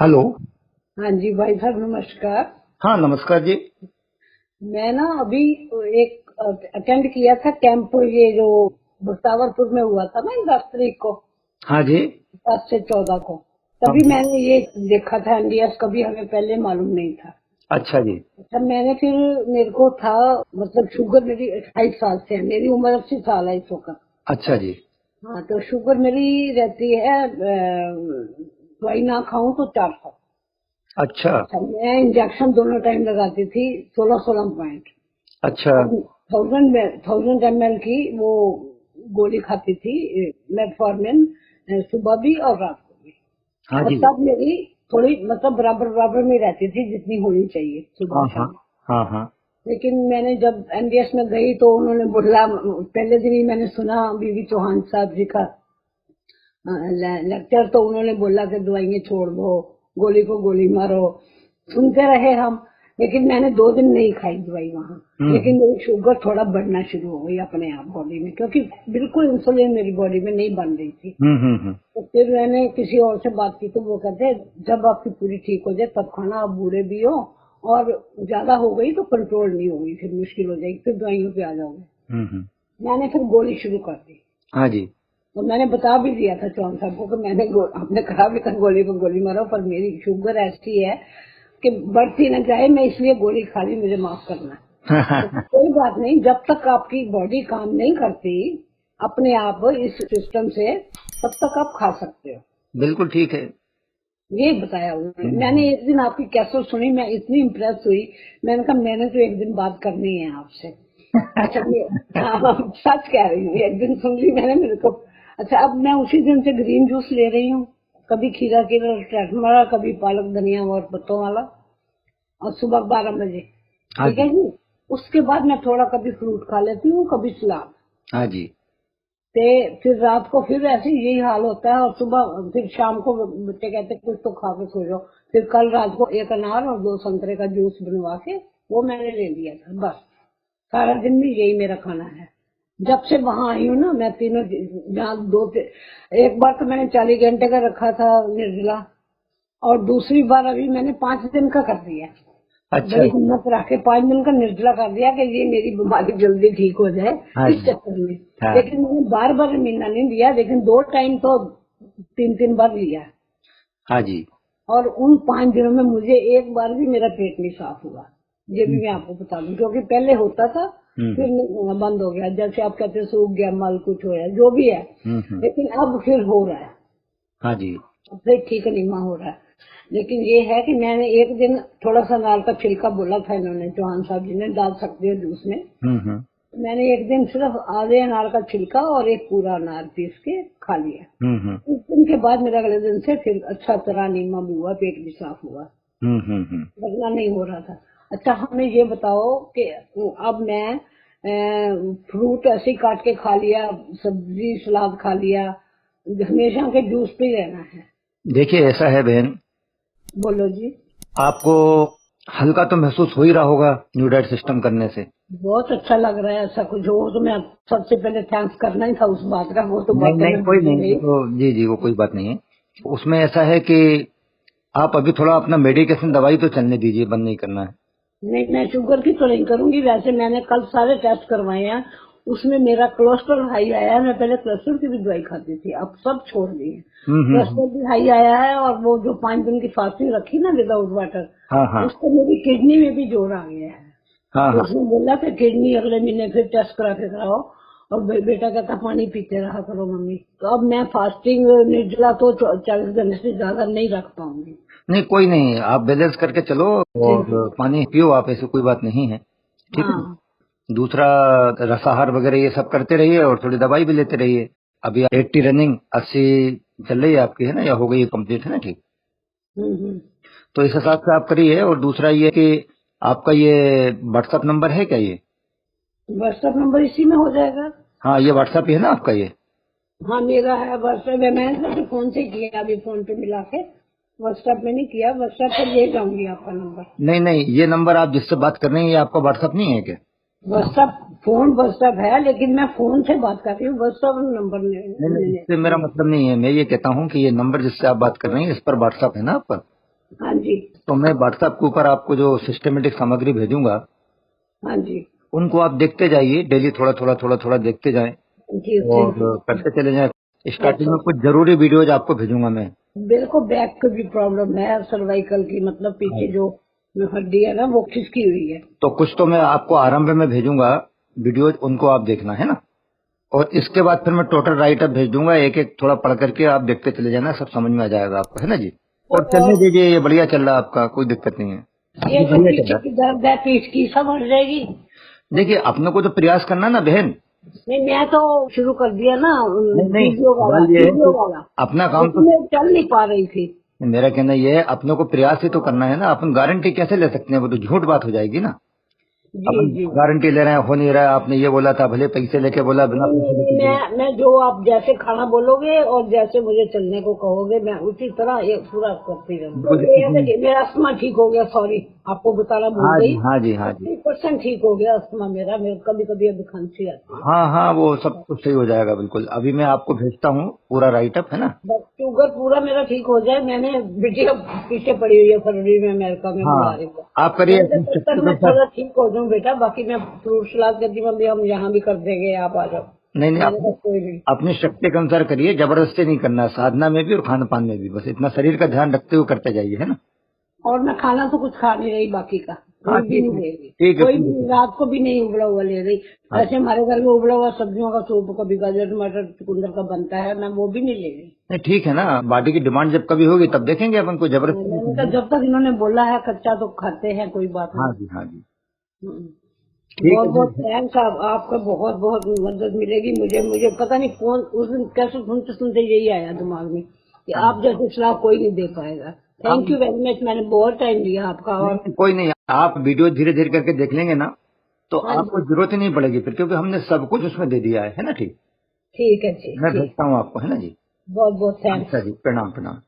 Hello. हाँ जी भाई साहब, नमस्कार। हाँ, नमस्कार जी। मैं ना अभी एक अटेंड किया था कैंप, ये जो भुसावरपुर में हुआ था ना 10 तारीख को, हाँ जी। 10 से 14 को। हाँ तभी जी। मैंने ये देखा था एनडीएस, कभी हमें पहले मालूम नहीं था। अच्छा जी। तब मैंने फिर मेरे को था, मतलब शुगर मेरी 28 साल से है, मेरी उम्र 80 साल है इस वक्त। अच्छा जी। हाँ, तो शुगर मेरी रहती है, दवाई ना खाऊं तो 400। अच्छा। अच्छा, मैं इंजेक्शन दोनों टाइम लगाती थी, 16-16 पॉइंट। अच्छा। और 1000 ml की वो गोली खाती थी, मेटफॉर्मिन, सुबह भी और रात को भी। हाँ और जी। तब मेरी थोड़ी मतलब बराबर बराबर में रहती थी जितनी होनी चाहिए, सुबह हाँ हाँ। शाम। हाँ हाँ। लेकिन मैंने जब एनडीएस में गई तो उन्होंने बोला, पहले दिन ही मैंने सुना बीवी चौहान साहब जी का लेक्चर, तो उन्होंने बोला कि दवाइयाँ छोड़ दो, गोली को गोली मारो। सुनते रहे हम, लेकिन मैंने 2 दिन नहीं खाई दवाई वहाँ। हम्म लेकिन मेरी शुगर थोड़ा बढ़ना शुरू हो गई अपने आप बॉडी में, क्योंकि बिल्कुल इंसुलिन मेरी बॉडी में नहीं बन रही थी। हम्म। तो फिर मैंने किसी और से बात की तो वो कहते जब आपकी पूरी ठीक हो जाए तब खाना, आप बूढ़े भी हो और ज्यादा हो गई तो कंट्रोल नहीं होगी, फिर मुश्किल हो जाएगी, फिर दवाइयों पे आ जाओगे। हम्म। मैंने फिर गोली शुरू कर दी। हाँ जी। और मैंने बता भी दिया था चौहान साहब को कि आपने कहा भी था गोली को गोली मारो, पर मेरी शुगर ऐसी है कि बढ़ती न जाए, मैं इसलिए गोली खा ली, मुझे माफ करना। तो कोई बात नहीं, जब तक आपकी बॉडी काम नहीं करती अपने आप इस सिस्टम से, तब तक आप खा सकते हो। बिल्कुल ठीक है। ये बताया उन्होंने। मैंने हम्म। एक दिन आपकी कैसेट सुनी, मैं इतनी इम्प्रेस हुई, मैंने कहा मैंने तो एक दिन बात करनी है आपसे। अच्छा, हाँ, सच कह रही हूँ, एक दिन सुन ली मैंने, मेरे को। अच्छा, अब मैं उसी दिन से ग्रीन जूस ले रही हूँ, कभी खीरा की ट्रैक वाला, कभी पालक धनिया और पत्तों वाला, और सुबह 12 बजे। हाँ ठीक है जी। जी। उसके बाद मैं थोड़ा कभी फ्रूट खा लेती हूँ, कभी सलाद। हाँ जी। ते फिर रात को फिर ऐसे ही यही हाल होता है, और सुबह फिर शाम को बच्चे कहते हैं कुछ तो खा के सो जाओ। फिर कल रात को एक अनार और 2 संतरे का जूस बनवा के वो मैंने ले लिया था, बस। सारा दिन भी यही मेरा खाना है। जब से वहां आई हूँ ना, मैं तीनों जहाँ एक बार तो मैंने 40 घंटे का रखा था निर्जला, और दूसरी बार अभी मैंने 5 दिन का कर दिया। अच्छा बड़ी जी। हिम्मत रख के 5 दिन का निर्जला कर दिया कि ये मेरी बीमारी जल्दी ठीक हो जाए, हाँ इस जी। चक्कर में। हाँ। लेकिन मैंने बार बार मीना नहीं दिया, लेकिन 2 टाइम तो 3-3 बार लिया। हाँ जी। और उन 5 दिनों में मुझे एक बार भी मेरा पेट नहीं साफ हुआ। ये भी मैं हम्म आपको बता दूं, क्योंकि पहले होता था, हम्म फिर नहीं होना बंद हो गया, जैसे आप कहते हैं सूख गया, मल कुछ हो, जो भी है। हम्म। लेकिन अब फिर हो रहा है, हाँ जी। अब फिर ठीक नीमा हो रहा है। लेकिन ये है कि मैंने एक दिन थोड़ा सा अनार का छिलका बोला था, इन्होंने चौहान साहब जी ने, डाल सकते हो जूस में। हम्म। मैंने एक दिन सिर्फ आधे अनार का छिलका और एक पूरा अनार पीस के खा लिया। हम्म। उस दिन के बाद मेरा अगले दिन से फिर अच्छा तरह नीमा भी हुआ, पेट भी साफ हुआ, हम्म। वरना नहीं हो रहा था। अच्छा, हमें ये बताओ कि अब मैं फ्रूट ऐसे ही काट के खा लिया, सब्जी सलाद खा लिया, हमेशा के जूस पे ही रहना है? देखिए, ऐसा है बहन, बोलो जी। आपको हल्का तो महसूस हो ही रहा होगा न्यू डाइट सिस्टम करने से। बहुत अच्छा लग रहा है, ऐसा कुछ हो तो मैं सबसे पहले थैंक्स करना ही था उस बात का, वो तो नहीं बातें नहीं, मैं कोई भूल नहीं, वो गई। तो जी जी, वो कोई बात नहीं है। उसमें ऐसा है कि आप अभी थोड़ा अपना मेडिकेशन दवाई तो चलने दीजिए, बंद नहीं करना है। नहीं, मैं शुगर की तो नहीं करूंगी, वैसे मैंने कल सारे टेस्ट करवाए हैं, उसमें मेरा कोलेस्ट्रॉल हाई आया है। मैं पहले कोलेस्ट्रॉल की भी दवाई खाती थी, अब सब छोड़ दी है। हम्म। कोलेस्ट्रॉल भी हाई आया है, और वो जो 5 दिन की फास्टिंग रखी ना विदाउट वाटर, हाँ हाँ। उससे मेरी किडनी में भी जोर आ गया है। हाँ तो हाँ। उसने बोला कि किडनी अगले महीने फिर टेस्ट करा के कराओ। और बेटा कहता पानी पीते रहा करो मम्मी। तो अब मैं फास्टिंग निर्जला तो 40 घंटे से ज्यादा नहीं रख पाऊंगी। नहीं, कोई नहीं, आप बैलेंस करके चलो जी और जी। पानी पियो आप, ऐसी कोई बात नहीं है। ठीक है। हाँ दूसरा, रसाहार वगैरह ये सब करते रहिए और थोड़ी दवाई भी लेते रहिए। अभी 80 रनिंग 80 चल रही है आपकी, है ना, या हो गई कंप्लीट, है ना? ठीक। हम्म। तो इस हिसाब से आप करिए। और दूसरा ये कि आपका ये व्हाट्सएप नंबर है क्या ये? व्हाट्सएप नंबर इसी में हो जाएगा। हाँ, ये व्हाट्सएप ही है ना आपका ये? हाँ, मेरा है व्हाट्सएप है, मैंने तो फोन से किया, अभी फोन पे मिला के, व्हाट्सएप में नहीं किया। व्हाट्सएप पे ले जाऊंगी आपका नंबर। नहीं नहीं, ये नंबर आप जिससे बात कर रहे हैं ये आपका व्हाट्सएप नहीं है क्या? व्हाट्सएप, फोन व्हाट्सएप है, लेकिन मैं फोन से बात कर रही हूँ, व्हाट्सएप नंबर नहीं नहीं, इससे मेरा नहीं। मतलब नहीं है। मैं ये कहता हूँ कि ये नंबर जिससे आप बात कर रहे हैं इस पर व्हाट्सएप है ना आपका? हाँ जी। तो मैं व्हाट्सएप के ऊपर आपको जो सिस्टमेटिक सामग्री भेजूंगा, हाँ जी। उनको आप देखते जाइए, डेली थोड़ा थोड़ा देखते जाएं जी और थैंक यू। करते चले जाएं। स्टार्टिंग अच्छा। में कुछ जरूरी वीडियोज आपको भेजूंगा मैं। मेरे को बैक की भी प्रॉब्लम है, सर्वाइकल की, मतलब हाँ। पीछे जो हड्डी है ना वो खिसकी हुई है। तो कुछ तो मैं आपको आरंभ में भेजूंगा वीडियोज, उनको आप देखना है ना। और इसके बाद फिर मैं टोटल राइटअप भेज दूंगा, एक एक थोड़ा पढ़ करके आप देखते चले जाना, सब समझ में आ जाएगा आपको, है ना जी। और चलने और दीजिए, ये बढ़िया चल रहा है आपका, कोई दिक्कत नहीं है, ये अभी जो बढ़िया चल पीछे रहा की दर्द है पीठ की, सब हट जाएगी? है। देखिए, अपने को तो प्रयास करना ना बहन। नहीं, मैं तो शुरू कर दिया ना, नहीं नहीं, सवाल ये है वीडियो कि वाला, अपना काम तो, लेकिन मैं चल नहीं पा रही थी। मेरा कहना ये है, अपने को प्रयास ही तो करना है ना। अपन गारंटी कैसे ले सकते हैं, वो तो झूठ बात हो जाएगी ना। जी अपन जी। गारंटी ले रहे हैं, हो नहीं रहा है। आपने ये बोला था, भले पैसे लेके बोला, बिना नहीं नहीं पैसे नहीं, लेके बोला। मैं जो आप जैसे खाना बोलोगे और जैसे मुझे चलने को कहोगे, मैं उसी तरह ये पूरा करती रहूँ। तो कोई ये दिक्कत है नहीं। कि मेरा अस्थमा ठीक हो गया, सॉरी आपको बताना भूल हाँ गई। जी, हाँ जी, हाँ जी। 80% ठीक हो गया अस्थमा मेरा, मेरे कभी कभी अभी खांसी आती है। हाँ हाँ, वो सब कुछ सही हो जाएगा बिल्कुल। अभी मैं आपको भेजता हूँ पूरा राइटअप, है ना। बस शुगर पूरा मेरा ठीक हो जाए, मैंने बिटिया पीछे पड़ी हुई है, फरवरी में अमेरिका में हाँ, बुला रही है। आप करिए मैंने कहा अपनी तब शक्ति तक के मैं अनुसार। थोड़ा ठीक हो जाऊँ बेटा, बाकी मैं फ्रूट सलाद करती हूँ, अभी हम यहाँ भी कर देंगे, आप आ जाओ। नहीं नहीं, मैंने कहा कोई नहीं। अपनी शक्ति के अनुसार करिए, जबरदस्ती नहीं करना, साधना में भी और खान पान में भी, बस इतना शरीर का ध्यान रखते हुए करते जाइए, है ना। और मैं खाना तो कुछ खा नहीं रही बाकी का, हाँ, कोई भी ठीक नहीं है, ले रही, ठीक है, कोई ठीक भी है। रात को भी नहीं उबला हुआ ले रही। हाँ जी। ऐसे हमारे घर में उबला हुआ सब्जियों का सूप कभी गाजर टमाटर चुकंदर का बनता है, मैं वो भी नहीं ले रही। नहीं, ठीक है ना, बॉडी की डिमांड जब कभी होगी तब देखेंगे, अपन को जबरदस्ती नहीं मैंने कहा करनी। जब तक इन्होंने बोला है कच्चा तो खाते हैं, कोई बात हाँ नहीं। जी, हाँ जी, हम्म। ठीक बहुत है बहुत जी। थैंक्स, आपका बहुत बहुत मदद मिलेगी मुझे। मुझे पता नहीं फोन उस दिन कैसे सुनते सुनते यही आया दिमाग में कि हाँ आप जैसी सलाह कोई नहीं दे पाएगा। हाँ, थैंक यू वेरी मच, मैंने बहुत टाइम लिया आपका। नहीं और नहीं, कोई नहीं, आप वीडियो धीरे धीरे करके देख लेंगे ना, तो हाँ आपको जी, जरूरत ही नहीं पड़ेगी फिर, क्योंकि हमने सब कुछ उसमें दे दिया है ना। ठीक, ठीक है जी, मैं ठीक। भेजता हूँ आपको, है ना जी। बहुत बहुत थैंक्स। अच्छा जी, प्रणाम प्रणाम।